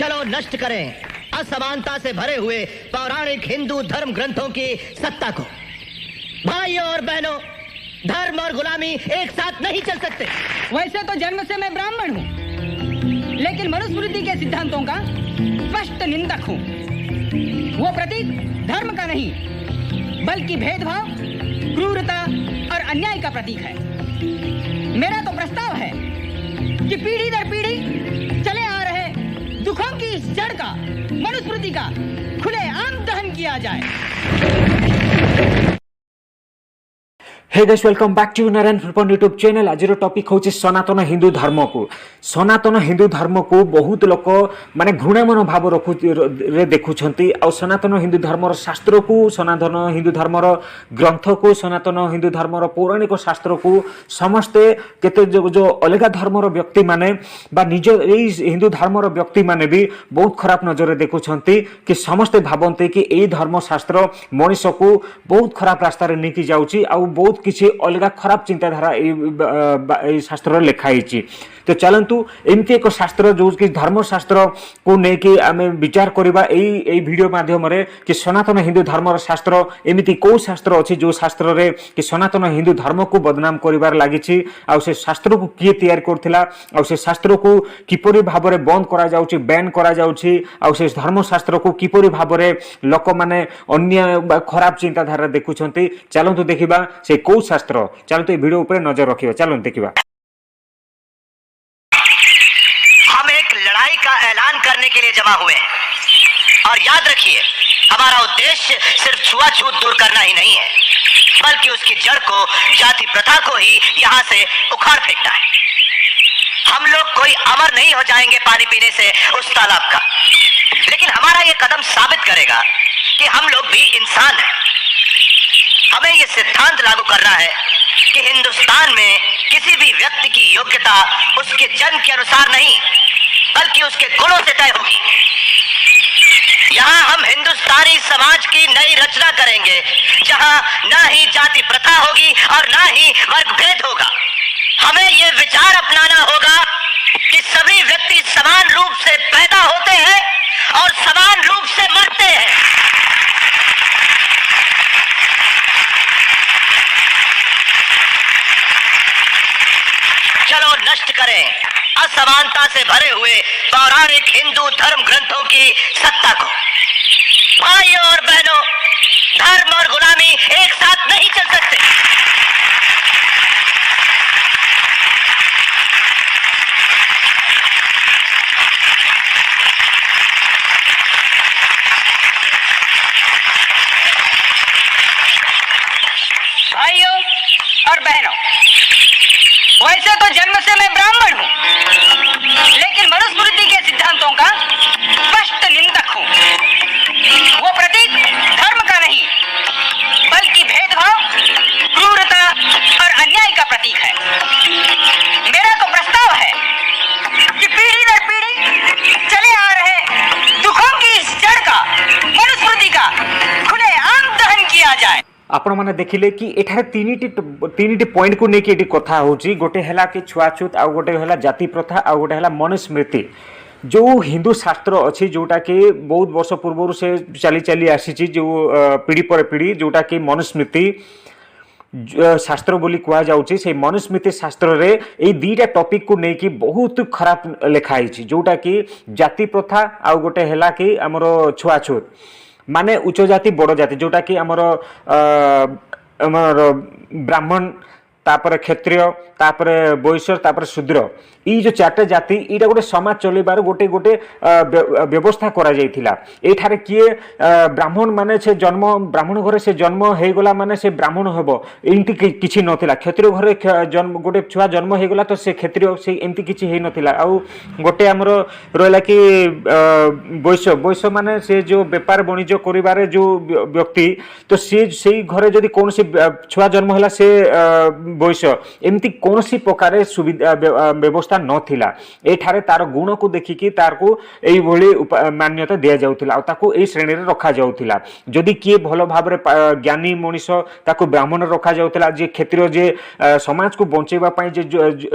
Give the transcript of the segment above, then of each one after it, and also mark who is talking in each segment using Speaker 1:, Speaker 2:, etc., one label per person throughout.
Speaker 1: चलो नष्ट करें असमानता से भरे हुए पौराणिक हिंदू धर्म ग्रंथों की सत्ता को। भाइयों और बहनों, धर्म और गुलामी एक साथ नहीं चल सकते।
Speaker 2: वैसे तो जन्म से मैं ब्राह्मण हूँ, लेकिन मनुस्मृति के सिद्धांतों का स्पष्ट निंदक हूँ। वो प्रतीक धर्म का नहीं, बल्कि भेदभाव, क्रूरता और अन्याय का प्रतीक है। मेरा तो प्रस्ताव है कि पीढ़ी दर पीढ़ी चले आ रहे दुखों की इस जड़ का, मनुस्मृति का खुलेआम दहन किया जाए।
Speaker 3: Hey guys, welcome back to Narayan फुलपन यूट्यूब चैनल। आज टॉपिक होची सनातन हिंदू धर्म को। सनातन हिंदू धर्म को बहुत लोक माने घृणा मनोभाव रे देखुछंती। और सनातन हिंदू धर्मर शास्त्र को, सनातन हिंदू धर्मर ग्रंथ को, सनातन हिंदू धर्मर पौराणिक शास्त्र को समस्ते केते जो अलग धर्मर व्यक्ति माने बा निज हिंदू धर्मर व्यक्ति माने भी बहुत खराब नजर देखुछंती कि समस्ते भावंते कि एई धर्म शास्त्र मनुष्य को बहुत खराब रास्ता रे नेकी जाउची आ बहुत किसी अलग खराब चिंताधारा शास्त्र लिखाई। तो चलतु एमती एक शास्त्र जो कि धर्मशास्त्र को लेकिन आम विचार करवा वीडियो माध्यम कि सनातन हिंदू धर्म शास्त्र एमती कौ शास्त्र अच्छी जो शास्त्र रे कि सनातन हिंदू धर्म को बदनाम कर लगी। से शास्त्र को किए तैयार करथिला, से शास्त्र को किपरि भाव में बंद करा जाउची, बैन करा जाउची, से धर्मशास्त्र को किपरि भाव में लोक माने अन्य खराब चिंताधारा देखुछंती। चलतु देखिबा से कौ शास्त्र। चलतु वीडियो ऊपर नजर रखिबा। चलतु देखिबा।
Speaker 1: लड़ाई का ऐलान करने के लिए जमा हुए हैं और याद रखिए, हमारा उद्देश्य सिर्फ छुआछूत दूर करना ही नहीं है, बल्कि उसकी जड़ को, जाति प्रथा को ही यहां से उखाड़ फेंकना है। हम लोग कोई अमर नहीं हो जाएंगे पानी पीने से उस तालाब का, लेकिन हमारा यह कदम साबित करेगा कि हम लोग भी इंसान हैं। हमें यह सिद्धांत लागू करना है कि हिंदुस्तान में किसी भी व्यक्ति की योग्यता उसके जन्म के अनुसार नहीं, बल्कि उसके गुणों से तय होगी। यहाँ हम हिंदुस्तानी समाज की नई रचना करेंगे, जहाँ न ही जाति प्रथा होगी और न ही वर्ग भेद होगा। हमें ये विचार अपनाना होगा कि सभी व्यक्ति समान रूप से पैदा होते हैं और समान रूप से मरते हैं। चलो नष्ट करें असमानता से भरे हुए पौराणिक हिंदू धर्म ग्रंथों की सत्ता को। भाइयों और बहनों, धर्म और गुलामी एक साथ नहीं चल सकते।
Speaker 2: भाइयों और बहनों, वैसे तो जन्म से मैं ब्राह्मण हूँ, लेकिन मनुस्मृति के सिद्धांतों का स्पष्ट निंदक हूँ। वो प्रतीक धर्म का नहीं, बल्कि भेदभाव, क्रूरता और अन्याय का प्रतीक है। मेरा तो प्रस्ताव है कि पीढ़ी दर पीढ़ी चले आ रहे दुखों की इस जड़ का, मनुस्मृति का खुलेआम दहन किया जाए।
Speaker 3: आपण मैंने देखिले कि एठारे तीन पॉइंट को लेकिन ये कथा होची। गोटे है कि छुआछूत, आ गोटे है जाति प्रथा, आ गोटे है मनुस्मृति। जो हिंदू शास्त्र अच्छी जोटा कि बहुत वर्ष पूर्व से चली चली आसी, जो पीढ़ी पर पीढ़ी जोटा कि मनुस्मृति शास्त्र बोली कह जाउची। से मनुस्मृति शास्त्र रे ए दीटा टॉपिक को लेकिन बहुत खराब लिखाई, जोटा कि जाति प्रथा, आ गोटे है कि आमर छुआछूत माने उच्च जाति बड़ जाति, जोटा कि आमर ब्राह्मण, तापर क्षत्रिय, तापर वैश्य, तापर शूद्र, ये जो चार्टे जाति यहाँ गोटे समाज चलबार गोटे गोटे व्यवस्था करा जाइथिला। एठारे किए ब्राह्मण माने से जन्म, ब्राह्मण घरे से जन्म हो गला माने से ब्राह्मण हेबो, एमती किछि नथिला। क्षत्रिय घरे जन्म गोटे छुआ जन्म हो गला तो से क्षत्रिय, से एमती किछि हे नथिला। आ गोटे हमर रहला कि वैश्य, वैश्य माने से जो व्यापार वाणिज्य करिबारे जो व्यक्ति, तो से घरे जदि कौन छुआ जन्म होला से वैश्य, एमती कौन प्रकार सुविधा व्यवस्था नथिला एठारे तार गुण को देखिकी तार को एई भली मान्यता दिया जाउथिला आ ताको एई श्रेणी रे रखा जाउथिला जदि किए भलो भाबरे ज्ञानी मनीष ताको ब्राह्मण रखा जाउथिला जे क्षेत्रीय जे समाज को बंचेबा पई जे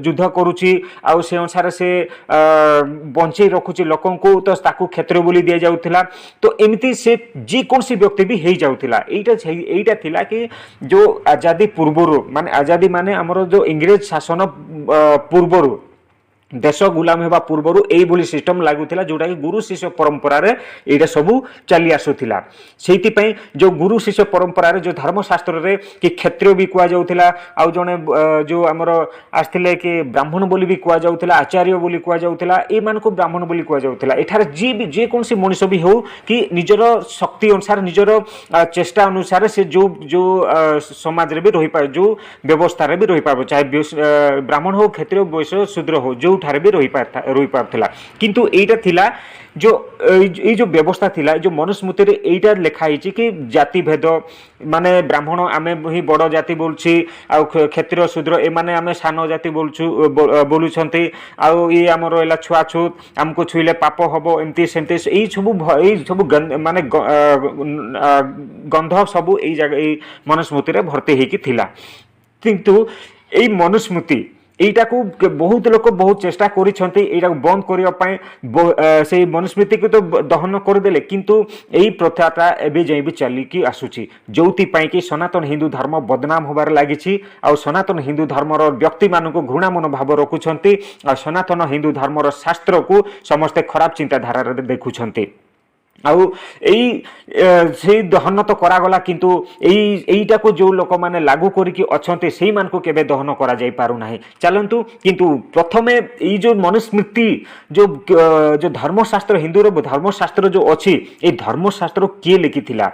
Speaker 3: युद्ध करूची आ से अनुसार से बंचै रखुची लोकन को तो ताको क्षेत्रीय बोली दिया जाउथिला तो एमिति से जे कोन सी व्यक्ति भी हेई जाउथिला एइटा थिला कि जो आजादी पूर्वरु माने आजादी माने हमरो जो इंग्रेज शासन पूर्वरु देश गुलाम हेबा पूर्वरु एई बोली सिस्टम लागुथिला जोटा कि गुरु शिष्य परंपरा रे एटा सबु चली आसुथिला सेति पई जो गुरु शिष्य परंपरा रे जो धर्मशास्त्र रे कि क्षत्रिय भी कुआ जाउथिला आ जने जो हमरो आस्थिले कि ब्राह्मण बोली भी कुआ जाउथिला आचार्य बोली कुआ जाउथिला ए मान को ब्राह्मण बोली कुआ जाउथिला एठार जे कोनसी मनुष्य भी हो कि निजर शक्ति अनुसार निजर चेष्टा अनुसार से जो समाज रे भी रहि पाए जो व्यवस्था रे भी रहि पाबो चाहे ब्राह्मण हो क्षत्रिय वैश्य शूद्र हो जो ठारे भी रही पारथिला किंतु एटा थिला जो ए जो व्यवस्था थिला जो मनुस्मृति रे एटा लिखा हिची कि जाति भेद माने ब्राह्मण आमे ही बड़ जाति बोलछि आ क्षत्रिय शूद्र ए माने आमे सान जाति बोलुछंती आ ए हमर रहला छुआछूत हमको छुइले पाप हबो एमती सेमती ए सब माने गंध सब ए जगह ए मनुस्मृति रे भर्ती हेकी थिला किंतु ए मनुस्मृति एटा को बहुत लोक बहुत चेष्टा करिसंती एटा बंद करिया पई से मनुस्मृति को तो दहन कर देले किंतु एई प्रथाटा एबे जई भी चली की आसुची जोति पई कि सनातन हिंदू धर्म बदनाम होबार लागिछि आ सनातन हिंदू धर्मर व्यक्ति मान को घृणा मनोभाव रखुछंती आ सनातन हिंदू धर्मर शास्त्र को समस्त खराब चिंताधारा रे देखुछंती आउ से दहन तो करागला किंतु एईटा को जो लोक माने लागू करिकी अछंते सेही मान को केबे दहन करा जाई पारु नाही चलंतु किंतु प्रथमे एई जो मनुस्मृति जो धर्मशास्त्र हिंदू रो धर्मशास्त्र जो अछि ए धर्मशास्त्र के लिखिथिला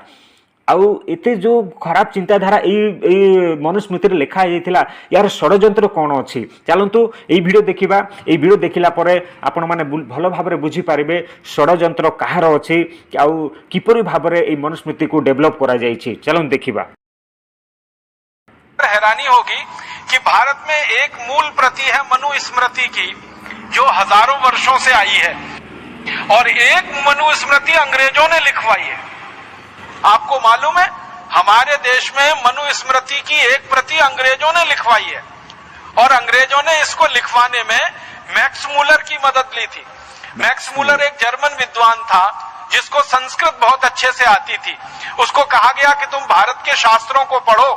Speaker 3: आउ एते जो खराब चिंताधारा ए मनुस्मृति रे लेखा जाइथिला यार षडयंत्र कोन अछि चलंतु ए वीडियो देखिबा ए वीडियो देखिला परे आपण माने भलो भाबरे बुझी पारिबे षडयंत्र काहार अछि आउ किपरि भाबरे ए मनुस्मृति को डेवलप करा जाइछि चलन देखिबा
Speaker 4: हैरानी होगी कि भारत में एक मूल प्रति है मनुस्मृति की जो हजारों वर्षों से आई है और एक मनुस्मृति अंग्रेजों ने लिखवाई है। आपको मालूम है हमारे देश में मनुस्मृति की एक प्रति अंग्रेजों ने लिखवाई है और अंग्रेजों ने इसको लिखवाने में मैक्स मूलर की मदद ली थी। मैक्स मूलर एक जर्मन विद्वान था जिसको संस्कृत बहुत अच्छे से आती थी। उसको कहा गया कि तुम भारत के शास्त्रों को पढ़ो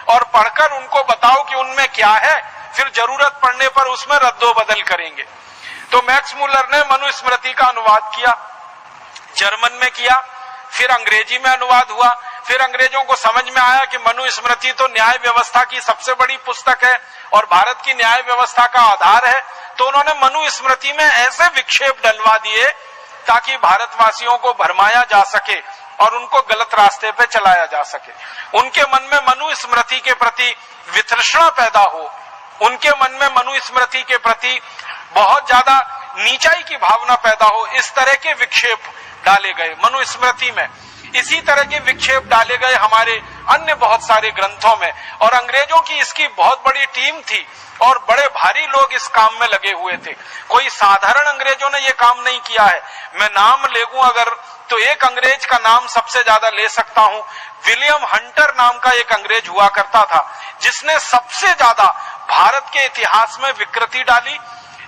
Speaker 4: और पढ़कर उनको बताओ कि उनमें क्या है, फिर जरूरत पड़ने पर उसमें रद्दोबदल करेंगे। तो मैक्स मूलर ने मनुस्मृति का अनुवाद किया, जर्मन में किया, फिर अंग्रेजी में अनुवाद हुआ। फिर अंग्रेजों को समझ में आया कि मनुस्मृति तो न्याय व्यवस्था की सबसे बड़ी पुस्तक है और भारत की न्याय व्यवस्था का आधार है, तो उन्होंने मनुस्मृति में ऐसे विक्षेप डलवा दिए ताकि भारतवासियों को भरमाया जा सके और उनको गलत रास्ते पे चलाया जा सके। उनके मन में मनुस्मृति के प्रति वितृष्णा पैदा हो, उनके मन में मनुस्मृति के प्रति बहुत ज्यादा नीचाई की भावना पैदा हो, इस तरह के विक्षेप डाले गए मनुस्मृति में। इसी तरह के विक्षेप डाले गए हमारे अन्य बहुत सारे ग्रंथों में और अंग्रेजों की इसकी बहुत बड़ी टीम थी और बड़े भारी लोग इस काम में लगे हुए थे। कोई साधारण अंग्रेजों ने ये काम नहीं किया है। मैं नाम ले लूं अगर तो एक अंग्रेज का नाम सबसे ज्यादा ले सकता हूं। विलियम हंटर नाम का एक अंग्रेज हुआ करता था जिसने सबसे ज्यादा भारत के इतिहास में विकृति डाली,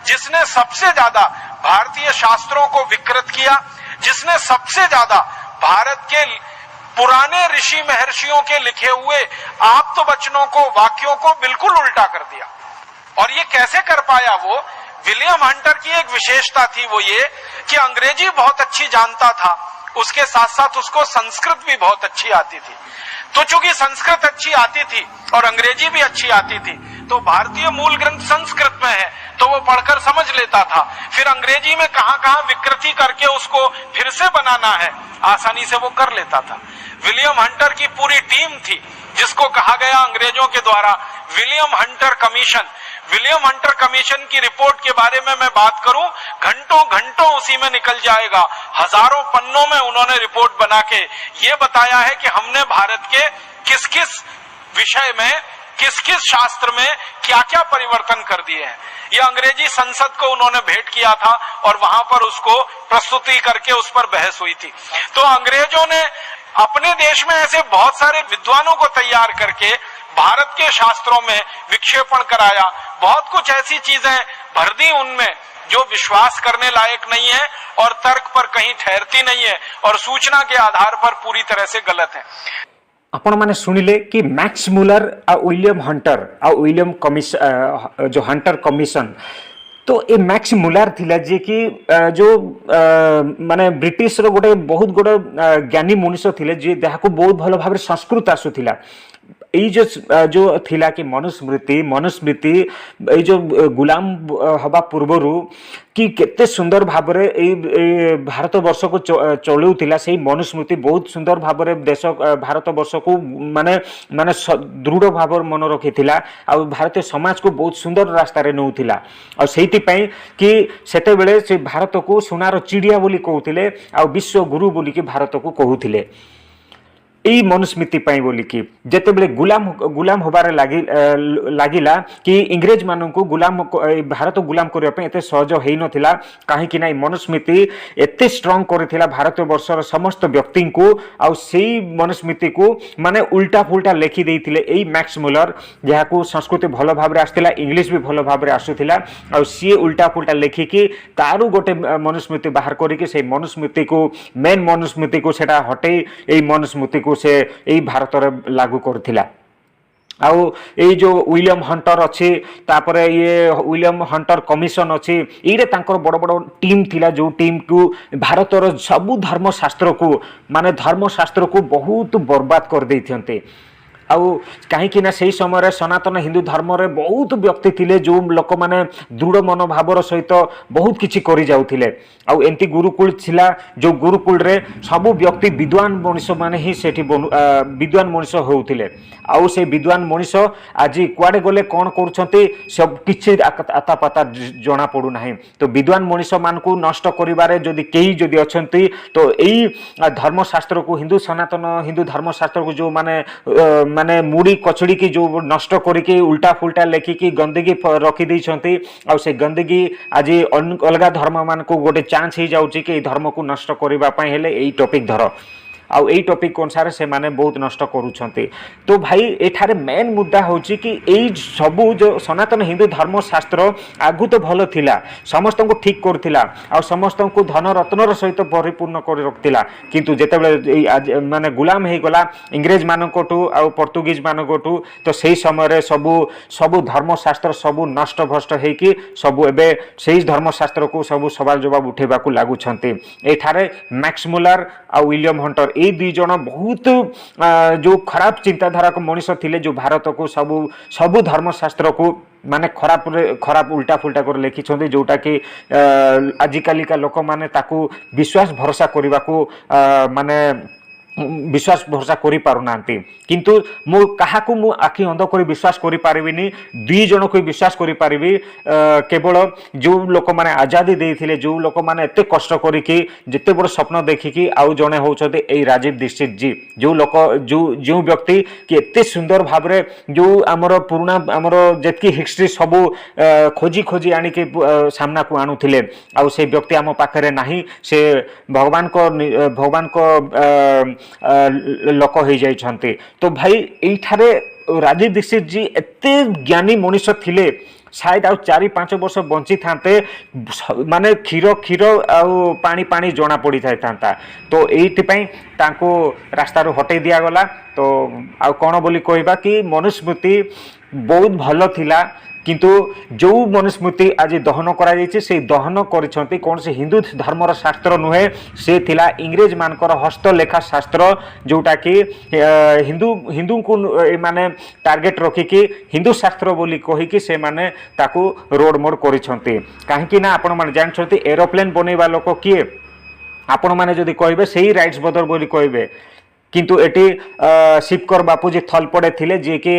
Speaker 4: जिसने सबसे ज्यादा भारतीय शास्त्रों को विकृत किया, जिसने सबसे ज्यादा भारत के पुराने ऋषि महर्षियों के लिखे हुए आप्त वचनों को, वाक्यों को बिल्कुल उल्टा कर दिया। और ये कैसे कर पाया वो? विलियम हंटर की एक विशेषता थी, वो ये कि अंग्रेजी बहुत अच्छी जानता था, उसके साथ साथ उसको संस्कृत भी बहुत अच्छी आती थी। तो चूंकि संस्कृत अच्छी आती थी और अंग्रेजी भी अच्छी आती थी, तो भारतीय मूल ग्रंथ संस्कृत में है तो वो पढ़कर समझ लेता था। फिर अंग्रेजी में कहां कहां विकृति करके उसको फिर से बनाना है, आसानी से वो कर लेता था। विलियम हंटर की पूरी टीम थी जिसको कहा गया अंग्रेजों के द्वारा William Hunter commission. William Hunter commission की रिपोर्ट के बारे में मैं बात करूं, घंटों घंटों उसी में निकल जाएगा। हजारों पन्नों में उन्होंने रिपोर्ट बना के ये बताया है कि हमने भारत के किस किस विषय में, किस किस शास्त्र में क्या क्या परिवर्तन कर दिए हैं। ये अंग्रेजी संसद को उन्होंने भेंट किया था और वहां पर उसको प्रस्तुति करके उस पर बहस हुई थी। तो अंग्रेजों ने अपने देश में ऐसे बहुत सारे विद्वानों को तैयार करके भारत के शास्त्रों में विक्षेपण कराया, बहुत कुछ ऐसी चीजें भर दी उनमें जो विश्वास करने लायक नहीं है और तर्क पर कहीं ठहरती नहीं है और सूचना के आधार पर पूरी तरह से गलत है।
Speaker 3: आपण माने सुनिले कि मैक्स मुलर आ विलियम हंटर आ विलियम कमिशन जो हंटर कमिशन, तो ए मैक्स मुलर थिला जे कि जो माने ब्रिटिश रो गोटे बहुत गोटे ज्ञानी मनुष्य थिले जे देहाको बहुत भलो भाबरे संस्कृत आसुथिला। এই जो थिला कि मनुस्मृति ये जो गुलाम हवा पूर्वर कि केते सुंदर भाबरे भारत वर्ष को चलौला से मनुस्मृति बहुत सुंदर भाबरे देश भारत वर्ष को माने माने दृढ़ भाव मन रखी आ भारतीय समाज को बहुत सुंदर रास्ता रे नौथिला आ सेति पई कि सेते बेले से भारत को सोनार चिड़िया बोली कहउथिले आ विश्व गुरु बोली कि भारत को कहउथिले। यही मनुस्मृति बोलिकी जिते गुलाम होबार लगिला कि इंग्रेज मान को गुलाम भारत गुलाम करने एत सहज हो नथिला कहीं ना मनुस्मृति एत स्ट्रंग कर भारत वर्षर समस्त व्यक्ति को आउ से मनुस्मृति को माने उल्टा फुल्टा लिखि देइथिले एई मैक्स मुलर जहाँ को संस्कृति भल भाव आसला इंग्लीश भी भल भाव आसूला आ सी उल्टा फुल्टा लिखिकी तारू गोटे मनुस्मृति बाहर करके से मनुस्मृति को मेन मनुस्मृति को सेटा हटे एई मनुस्मृति को से यही भारत लागू करथिला। आउ ये जो विलियम हंटर अच्छी तापर ये विलियम हंटर कमिशन अच्छी ये बड़ बड़ टीम थिला जो टीम को भारतर सबू धर्मशास्त्र को माने धर्मशास्त्र को बहुत बर्बाद कर देते। आउ कहीं से समय सनातन हिंदू धर्म रे बहुत व्यक्ति थिले जो लोक माने दृढ़ मनोभावर सहित बहुत किछि करि जाउथिले। आउ एंती गुरुकुल थिला जो गुरुकुल रे सबु व्यक्ति विद्वान मनुष्य माने ही सेठी विद्वान मनुष्य होउथिले। आउ से विद्वान मनुष्य आज कुआडे गले कोन करूछंती सब किछि आता पता जणा पडु नाही। तो विद्वान मनुष्य मान को नष्ट करिबारे जदि केही जदि अछंती तो एई धर्मशास्त्र को हिंदू सनातन हिंदू धर्मशास्त्र को जो माने मुड़ी कचड़ी की जो नष्ट करके उल्टा फुल्टा लेखिकी गंदगी रखी देइछंती आ से गंदगी आज अलग धर्म मान को गोटे चांस हो जाउची कि धर्म को नष्ट करबा पई हेले एई टॉपिक धर आउ एई टॉपिक अनुसार से माने बहुत नष्ट करूछंती। तो भाई एठारे मेन मुद्दा होची कि एई सबू जो सनातन हिंदू धर्मशास्त्र आगु तो भल थिला समस्त को ठीक करथिला आ समस्त को धन रत्नर सहित परिपूर्ण कर रखथिला किंतु जेतेबेले माने गुलाम हे गला इंग्रेज मानकोटू आ पोर्तुगीज मानकोटू तो सेही समय रे सबू धर्मशास्त्र सबू नष्ट भ्रष्ट हेकी सबू एबे सेही धर्मशास्त्र को सबू सवाल जवाब उठेबा को लागुछंती। एठारे मैक्स मुलर आ विलियम हंटर ये दुई जन बहुत जो खराब चिंताधारा को मनुष्य थिले जो भारत को सबू धर्मशास्त्र को माने खराब उल्टा फुल्टा कर लिखिं जोटा कि आजिकाली का लोक माने ताकू विश्वास भरोसा करने को माने विश्वास भरोसा करि पारुनांती किंतु मु काहाकू मु आखि अंध करी विश्वास करि पारिबिनी दुई जन को विश्वास करि पारिबी केवल जो लोक माने आजादी देइथिले जो लोक माने एते कष्ट करिकि जेते बड़ स्वप्न देखिकि आउ जने होउछते एई राजीव दीक्षित जी जो लोक जो व्यक्ति कि एते सुंदर भाबरे जो हमर पुराना हमर जेतकी हिस्ट्री सब खोजी खोजी आनी के सामना को आणुथिले आउ से व्यक्ति हम पाखरे नाही से भगवान को लोक हो जाइछन्ते। तो भाई एठारे राजीव दीक्षित जी एते ज्ञानी मनुष्य थिले शायद आउ 4-5 वर्ष बंची थांते माने क्षीर आउ पानी पानी जना पड़ी था। तो एइथिपई तांको रास्ता रो हटै दिया गला। तो आउ कोन बोली कहबा कि मनुस्मृति बहुत भल थिला किंतु जो मनुस्मृति आज दहन करा जायछि से दहन करिसंती कौन से हिंदू धर्मर शास्त्र नुहे से थिला इंग्रेज मानकर हस्तलेखा शास्त्र जोटा कि हिंदू को माने टार्गेट रखिकी हिंदू शास्त्र बोली कहिकी से माने ताकू रोड मोड करिसंती। काहेकि ना आपण माने जानछंती एरोप्लेन बनेबा लोक किए आपण माने जदि कहबे सेही राइट्स बदर बोली कहबे किंतु एटी शिवकर बापूजी थलपड़े थिले जे कि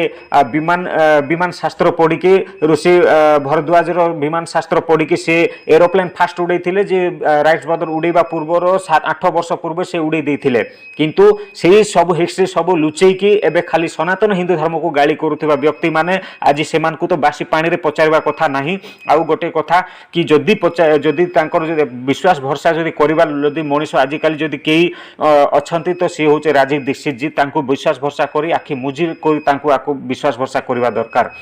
Speaker 3: विमान शास्त्र पढ़ी कि ऋषि भरद्वाज विमान शास्त्र पढ़ी कि से एरोप्लेन फास्ट उड़े थिले जे राइट्स ब्रदर उड़ेबा पूर्वर 7-8 वर्ष पूर्व से उड़े देथिले किंतु सेही सब हिस्ट्री सब लुचेई कि एबे खाली सनातन हिंदू धर्म को गाली करुथिबा व्यक्ति माने आज सेमान को तो बासी पानी रे पचारबा कथा नाही। आउ गोटे कथा कि जदि तांकर विश्वास भरसा जदि करिबा जदि मनीष आजिकाली जदि केही अछंती तो सी होचे राजीव दीक्षित जी तांको विश्वास भरसा करी आखि मुजी कोई तांको आको विश्वास भरसा करिबा दरकार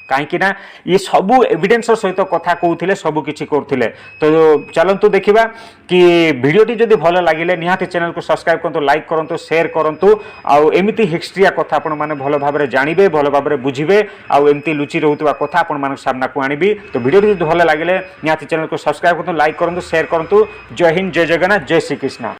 Speaker 3: कहीं ये सबू एविडेंस सहित कथा कहते सबू किसी करते। तो चलतु देखा कि भिडटी जदि भल लगे निहाती चैनल को सब्सक्राइब करूँ लाइक करूँ शेयर करूँ आमती हिस्ट्री कथा आपण मैंने भल भाव जानवे भल भाव बुझे आमती लुचि रोकवा कथा आपण सामना को आनी। तो भिडियो जब भल लगे निहाती चैनल को सब्सक्राइब करूँ लाइक करूँ शेयर करूँ। जय हिंद जय जगन्नाथ जय श्री कृष्ण।